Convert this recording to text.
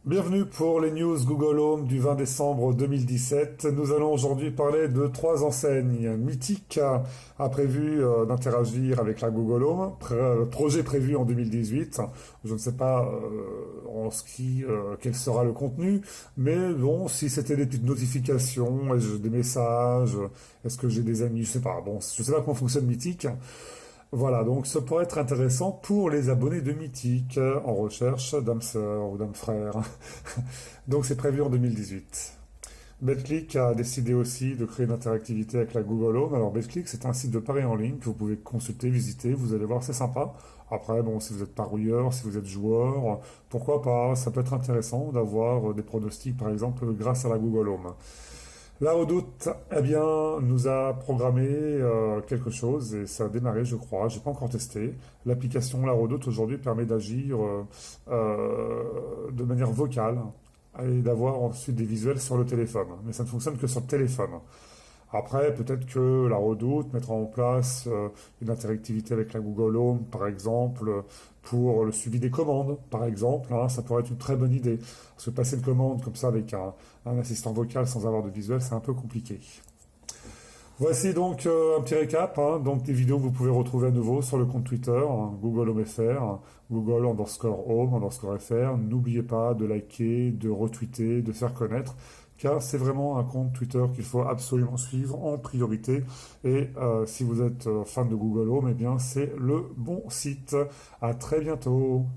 Bienvenue pour les news Google Home du 20 décembre 2017. Nous allons aujourd'hui parler de trois enseignes. Mythic a prévu d'interagir avec la Google Home, projet prévu en 2018. Je ne sais pas quel sera le contenu, mais bon, si c'était des petites notifications, des messages, est-ce que j'ai des amis, je sais pas. Bon, je sais pas comment fonctionne Mythic. Voilà, donc ça pourrait être intéressant pour les abonnés de Mythic en recherche d'âme sœur ou d'âme frère. Donc c'est prévu en 2018. BetClick a décidé aussi de créer une interactivité avec la Google Home. Alors BetClick, c'est un site de paris en ligne que vous pouvez consulter, visiter, vous allez voir, c'est sympa. Après, bon, si vous êtes parieur, si vous êtes joueur, pourquoi pas, ça peut être intéressant d'avoir des pronostics, par exemple, grâce à la Google Home. La Redoute, eh bien, nous a programmé quelque chose et ça a démarré, je crois. J'ai pas encore testé. L'application La Redoute aujourd'hui permet d'agir de manière vocale et d'avoir ensuite des visuels sur le téléphone. Mais ça ne fonctionne que sur le téléphone. Après, peut-être que la Redoute mettra en place une interactivité avec la Google Home, par exemple, pour le suivi des commandes, par exemple. Hein, ça pourrait être une très bonne idée. Parce que passer une commande comme ça avec un assistant vocal sans avoir de visuel, c'est un peu compliqué. Voici donc un petit récap, hein, donc des vidéos que vous pouvez retrouver à nouveau sur le compte Twitter, hein, Google Home FR, hein, Google underscore Home underscore FR. N'oubliez pas de liker, de retweeter, de faire connaître, car c'est vraiment un compte Twitter qu'il faut absolument suivre en priorité. Et si vous êtes fan de Google Home, eh bien c'est le bon site. À très bientôt.